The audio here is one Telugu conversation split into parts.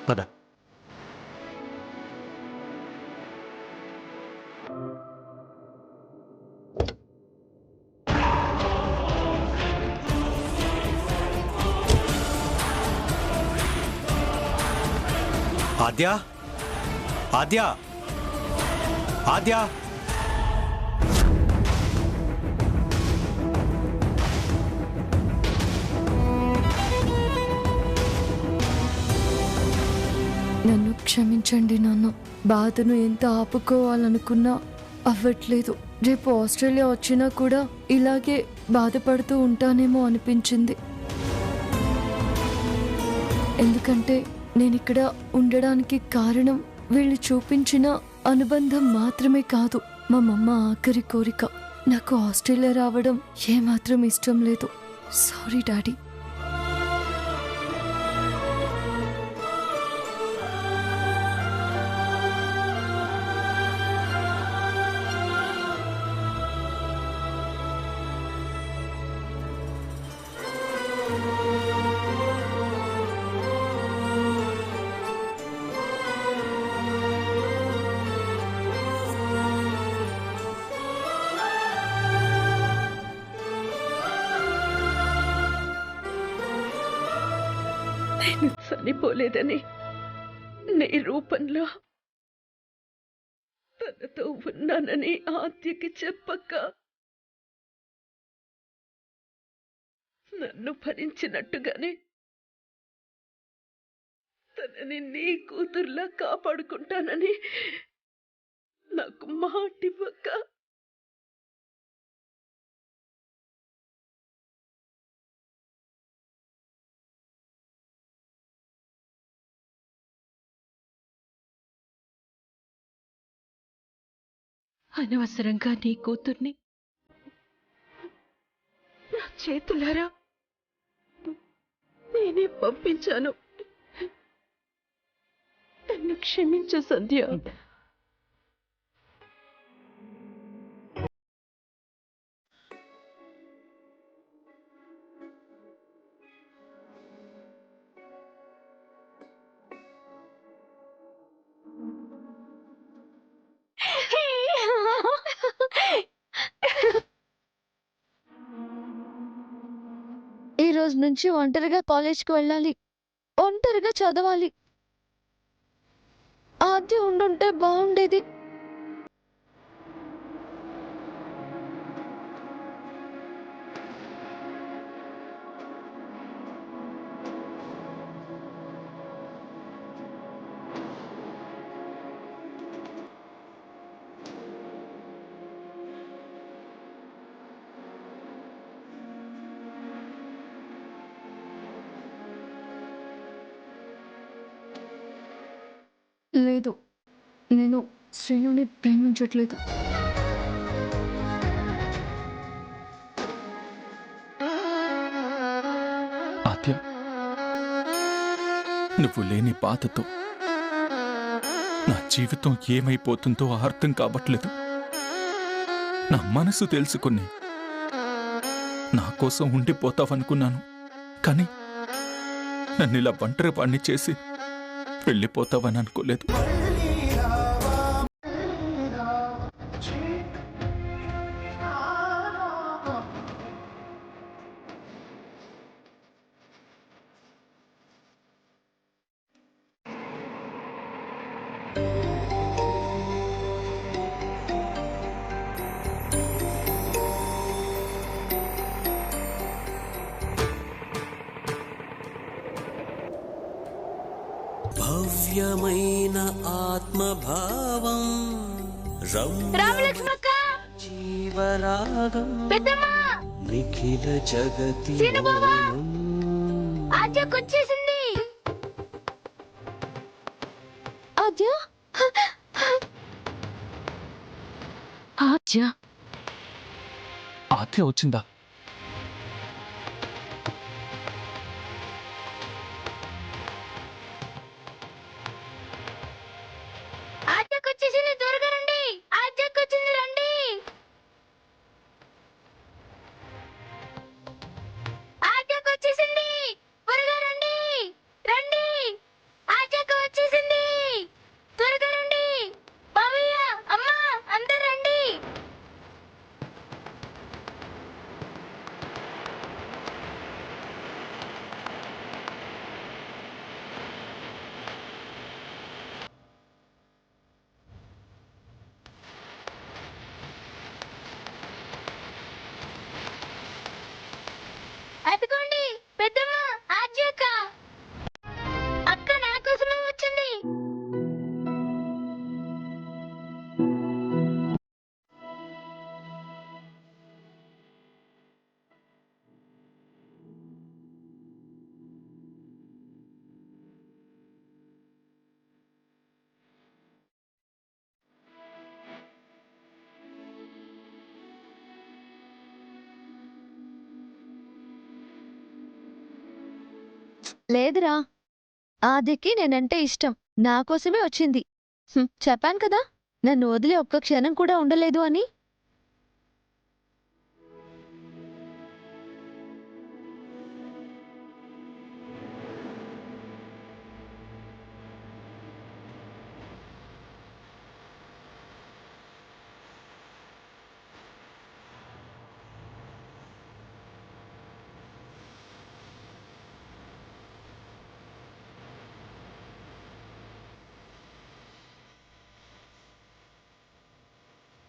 పద. ఆద్య, ఆద్య, ఆద్య. నన్ను క్షమించండి నాన్న. బాధను ఎంత ఆపుకోవాలనుకున్నా అవ్వట్లేదు. రేపు ఆస్ట్రేలియా వచ్చినా కూడా ఇలాగే బాధపడుతూ ఉంటానేమో అనిపించింది. ఎందుకంటే నేనిక్కడ ఉండడానికి కారణం వీళ్ళు చూపించిన అనుబంధం మాత్రమే కాదు, మా మమ్మ ఆఖరి కోరిక. నాకు ఆస్ట్రేలియా రావడం ఏమాత్రం ఇష్టం లేదు. Sorry daddy. నేను చనిపోలేదని నీ రూపంలో తనతో ఉన్నానని ఆద్యకి చెప్పక నన్ను భరించినట్టుగానే తనని నీ కూతుర్లా కాపాడుకుంటానని నాకు మాటివ్వక అనవసరంగా నీ కూతుర్ని నా చేతులారా నేనే పంపించాను. నన్ను క్షమించు సంధ్య. ఈ రోజు నుంచి ఒంటరిగా కాలేజ్కి వెళ్ళాలి, ఒంటరిగా చదవాలి. ఆద్య ఉండుంటే బాగుండేది. లేదు, నేను శ్రేణుని ప్రేమించట్లేదు. ఆద్య, నువ్వు లేని బాధతో నా జీవితం ఏమైపోతుందో అర్థం కావట్లేదు. నా మనసు తెలుసుకుని నా కోసం ఉండిపోతావనుకున్నాను, కానీ నన్ను ఇలా ఒంటరి వాణ్ణి చేసి వెళ్ళిపోతావని అనుకోలేదు. భవ్యమైన ఆత్మభావం రామలక్ష్మక్క, జీవరాగం నిఖిల జగతి ఆద్యకొచ్చేసింది. ఆద్య, ఆద్య, ఆద్య వచ్చిందా? ఆద్యకొచ్చేసింది, త్వరగా రండి. ఆద్యకొచ్చింది, రండి. ఆద్యకొచ్చేసింది, త్వరగా రండి. రండి, ఆద్యకు లేదురా, ఆదికి నేనంటే ఇష్టం, నా కోసమే వచ్చింది. చెప్పాను కదా, నన్ను వదిలి ఒక్క క్షణం కూడా ఉండలేదు అని.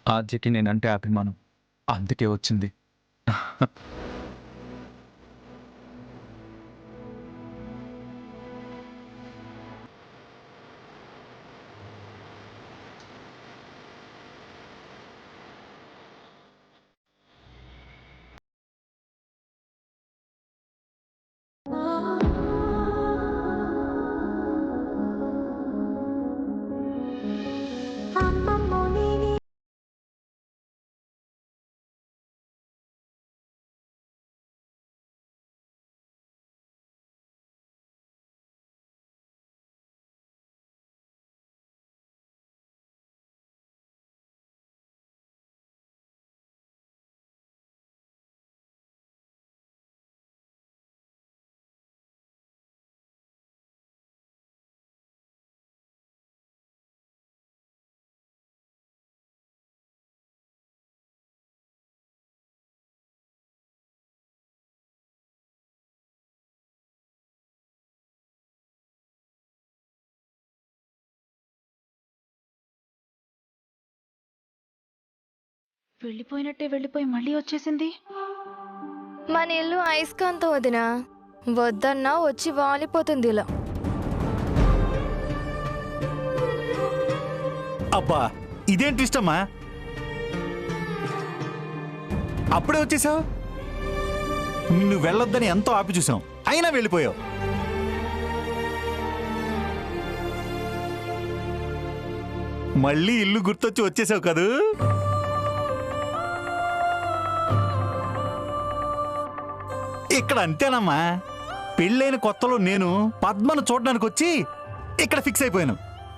ఆద్యకి నేనంటే అభిమానం, అందుకే వచ్చింది. వెళ్ళిపోయి మళ్ళీ వచ్చేసింది. మన ఇల్లు అయస్కాంతం వదినా, వద్దన్నా వచ్చి వాలిపోతుంది ఇలా. అబ్బా, ఇదేంటి ఇష్టమ్మా? అప్పుడే వచ్చేసావు. నిన్ను వెళ్ళొద్దని ఎంతో ఆపి చూసాం, అయినా వెళ్ళిపోయావు. మళ్ళీ ఇల్లు గుర్తొచ్చి వచ్చేసావు కదూ. ఇక్కడ అంతేనమ్మా, పెళ్ళైన కొత్తలో నేను పద్మను చూడడానికి వచ్చి ఇక్కడ ఫిక్స్ అయిపోయాను.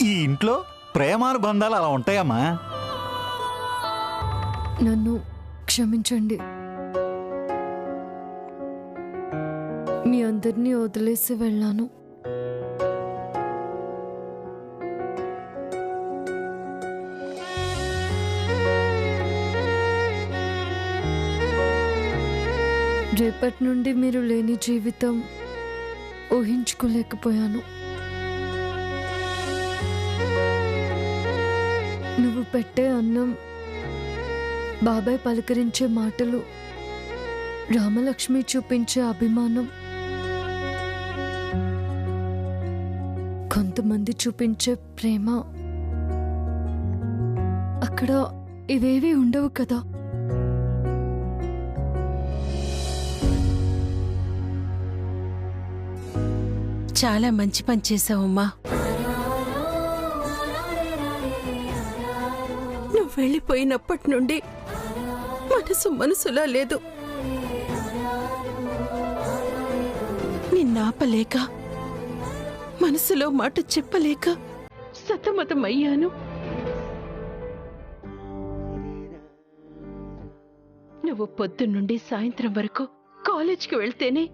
ఈ ఇంట్లో ప్రేమానుబంధాలు అలా ఉంటాయమ్మా. నన్ను క్షమించండి, మీ అందరినీ వదిలేసి వెళ్ళాను. రేపటి నుండి మీరు లేని జీవితం ఊహించుకోలేకపోయాను. నువ్వు పెట్టే అన్నం, బాబాయ్ పలకరించే మాటలు, రామలక్ష్మి చూపించే అభిమానం, కొంతమంది చూపించే ప్రేమ, అక్కడ ఇవేవి ఉండవు కదా. చాలా మంచి పని చేశావమ్మా. నువ్వు వెళ్ళిపోయినప్పటి నుండి మనసులా లేదు. నిన్నాపలేక, మనసులో మాట చెప్పలేక సతమతమయ్యాను. నువ్వు పొద్దున్నుండి సాయంత్రం వరకు కాలేజ్కి వెళ్తేనే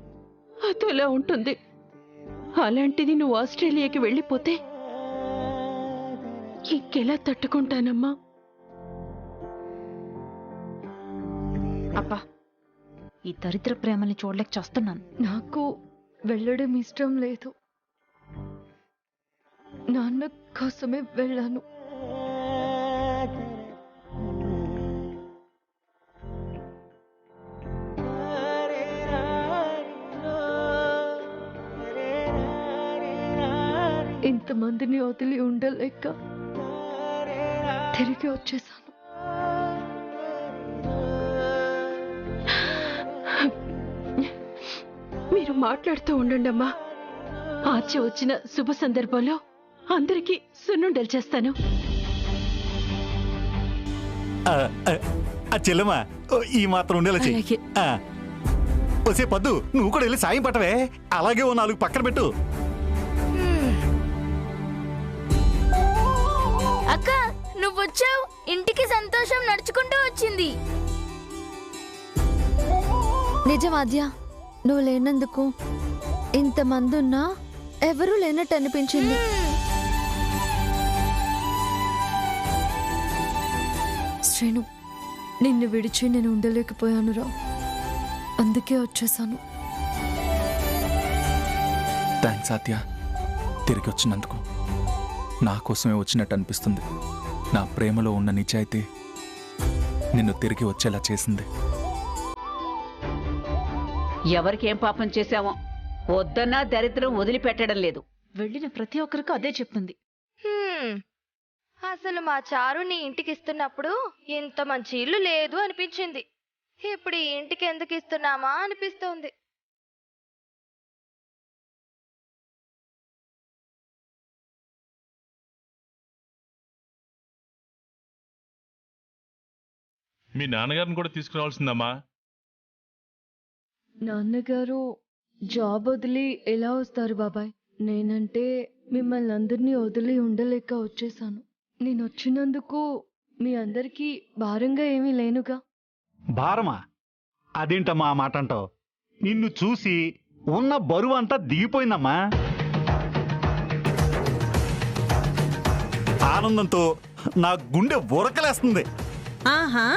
అదోలా ఉంటుంది. అలాంటిది నువ్వు ఆస్ట్రేలియాకి వెళ్ళిపోతే ఇంకెలా తట్టుకుంటానమ్మా? అబ్బా, ఈ దరిద్ర ప్రేమని చూడలేక చేస్తున్నాను. నాకు వెళ్ళడం ఇష్టం లేదు, నాన్న కోసమే వెళ్ళాను. ఇంతమందిని వదిలి ఉండలేక తిరిగి వచ్చేసాను. మీరు మాట్లాడుతూ ఉండండి అమ్మా. ఆచి వచ్చిన శుభ సందర్భంలో అందరికీ సున్నుండలు చేస్తాను. చెల్లెమ్మా, ఈ మాత్రం ఉండేలా చెయ్యి. అలాగే. వచ్చే పద్దు నువ్వు కూడా వెళ్ళి సాయం పట్టవే. అలాగే ఓ 4 పక్కన పెట్టు. అక్క నువ్వు వచ్చావు, ఇంటికి సంతోషం నడుచుకుంటూ వచ్చింది. నిజం ఆద్య, నువ్వు లేనందుకు ఇంతమంది ఉన్నా ఎవరూ లేనట్టు అనిపించింది. శ్రేణు, నిన్ను విడిచి నేను ఉండలేకపోయానురా, అందుకే వచ్చేసాను. థ్యాంక్స్ ఆద్య, తిరిగి వచ్చినందుకు. నా కోసమే వచ్చినట్టు అనిపిస్తుంది. నా ప్రేమలో ఉన్న నిజాయితీ నిన్ను తిరిగి వచ్చేలా చేసింది. ఎవరికేం పాపం చేశామో వద్దన్నా దరిద్రం వదిలిపెట్టడం లేదు. వెళ్ళిన ప్రతి ఒక్కరికి అదే చెప్తుంది. అసలు మా చారు నీ ఇంటికి ఇస్తున్నప్పుడు ఇంత మంచి ఇల్లు లేదు అనిపించింది. ఇప్పుడు ఈ ఇంటికి ఎందుకు ఇస్తున్నామా అనిపిస్తోంది. మీ నాన్నగారిని కూడా తీసుకురావాల్సిందమ్మా. నాన్నగారు జాబ్ వదిలి ఎలా వస్తారు బాబాయ్? నేనంటే మిమ్మల్ని అందరినీ వదిలి ఉండలేక వచ్చేసాను. నేను వచ్చినందుకు మీ అందరికీ భారంగా ఏమీ లేనుగా. భారమా? అదేంటమ్మా ఆ మాట అంటావు? నిన్ను చూసి ఉన్న బరువు అంతా దిగిపోయిందమ్మా. ఆనందంతో నా గుండె ఉరకలేస్తుంది. ఆహా,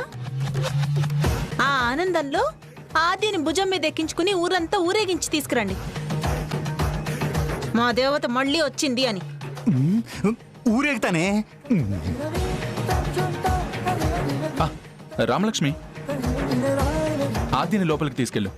ఆ ఆనందంలో ఆద్యని భుజం మీద ఎక్కించుకుని ఊరంతా ఊరేగించి తీసుకురండి, మా దేవత మళ్ళీ వచ్చింది అని. ఊరేగుతానే. రామలక్ష్మి, ఆద్యని లోపలికి తీసుకెళ్ళు.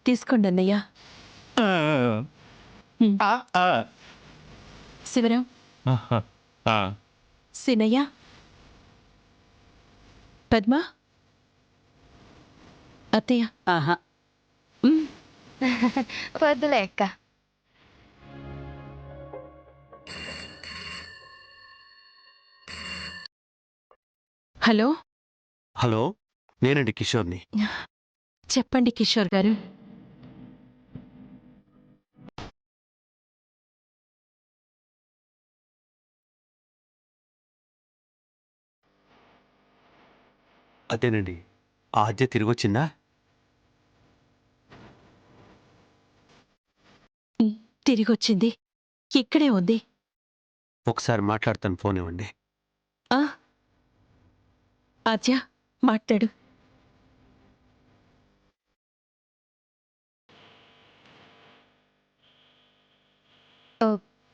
తీసుకోండి అన్నయ్య. శివరాం, సినయ్య, పద్మ, అత్తయ్య. ఆహా, వద్దులే అక్క. హలో. హలో, నేనండి కిషోర్ని. చెప్పండి కిషోర్ గారు. అదేనండి, ఆద్య తిరిగొచ్చిందా? తిరిగొచ్చింది, ఇక్కడే ఉంది. ఒకసారి మాట్లాడతాను, ఫోన్ ఇవ్వండి. ఆ ఆద్య మాట్లాడు.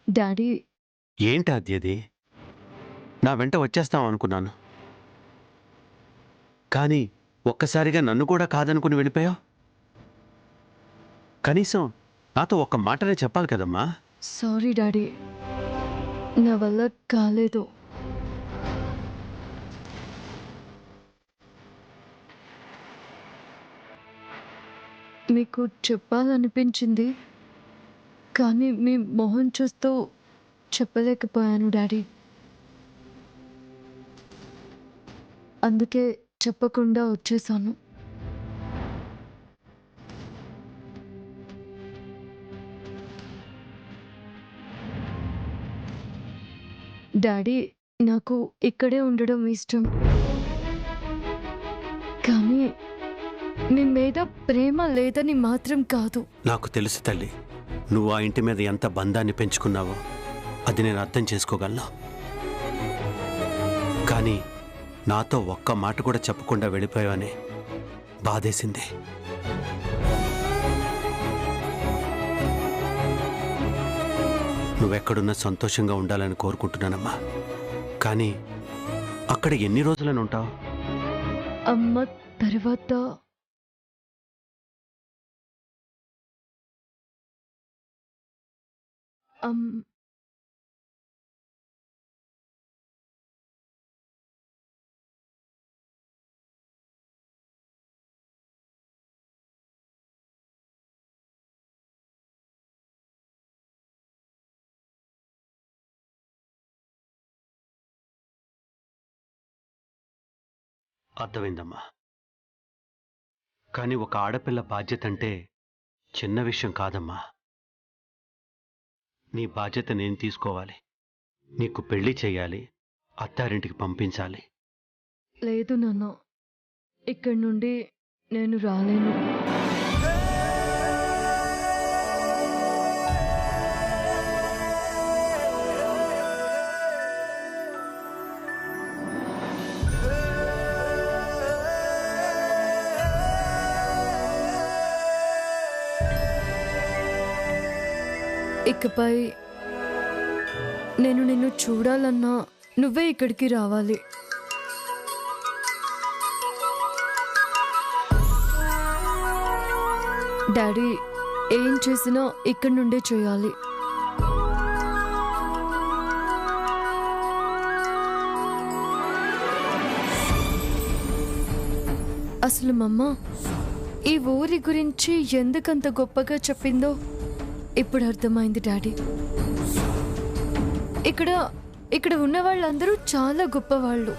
డాడీ, ఏంటి ఆద్యది? నా వెంట వచ్చేస్తాం అనుకున్నాను, కానీ ఒక్కసారిగా నన్ను కూడా కాదనుకుని వెళ్ళిపోయావు. కనీసం నాతో ఒక్క మాటనే చెప్పాలి కదమ్మా. సారీ డాడీ, నా వల్ల కాలేదు. మీకు చెప్పాలనిపించింది, కానీ మీ మొహం చూస్తూ చెప్పలేకపోయాను డాడీ. అందుకే చెప్పకుండా వచ్చేసాను. డాడీ, నాకు ఇక్కడే ఉండడం ఇష్టం, కానీ మీ మీద ప్రేమ లేదని మాత్రం కాదు. నాకు తెలుసు తల్లి, నువ్వు ఆ ఇంటి మీద ఎంత బంధాన్ని పెంచుకున్నావో అది నేను అర్థం చేసుకోగలను. కానీ నాతో ఒక్క మాట కూడా చెప్పకుండా వెళ్ళిపోయావని బాధేసింది. నువ్వెక్కడున్నా సంతోషంగా ఉండాలని కోరుకుంటున్నానమ్మా. కానీ అక్కడ ఎన్ని రోజులని ఉంటావు? అమ్మ తర్వాత అర్థమైందమ్మా. కానీ ఒక ఆడపిల్ల బాధ్యత అంటే చిన్న విషయం కాదమ్మా. నీ బాధ్యత నేను తీసుకోవాలి. నీకు పెళ్లి చేయాలి, అత్తారింటికి పంపించాలి. లేదు నాన్న, ఇక్కడి నుండి నేను రాలేను. ఇకపై నేను నిన్ను చూడాలన్నా నువ్వే ఇక్కడికి రావాలి. డాడీ ఏం చేసినా ఇక్కడి నుండే చేయాలి. అసలు మమ్మ ఈ ఊరి గురించి ఎందుకంత గొప్పగా చెప్పిందో ఇప్పుడు అర్థమైంది డాడీ. ఇక్కడ ఉన్న వాళ్ళందరూ చాలా గొప్పవాళ్ళు.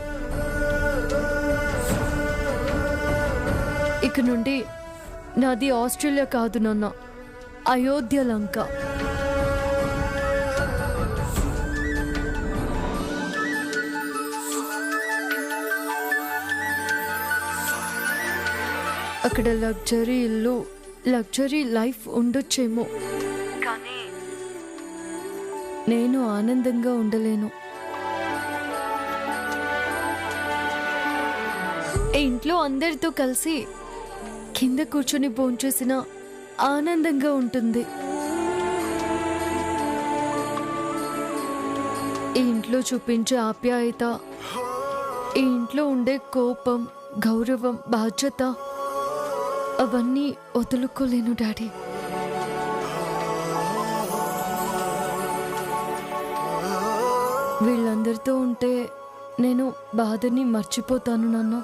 ఇక నుండి నాది ఆస్ట్రేలియా కాదు నాన్న, అయోధ్య లంక. అక్కడ లగ్జరీ ఇల్లు, లగ్జరీ లైఫ్ ఉండొచ్చేమో, కానీ నేను ఆనందంగా ఉండలేను. ఇంట్లో అందరితో కలిసి కింద కూర్చొని భోంచేసిన ఆనందంగా ఉంటుంది. ఈ ఇంట్లో చూపించే ఆప్యాయత, ఈ ఇంట్లో ఉండే కోపం, గౌరవం, బాధ్యత అవన్నీ వదులుకోలేను డాడీ. వీళ్ళందరితో ఉంటే నేను బాధని మర్చిపోతాను నాన్న.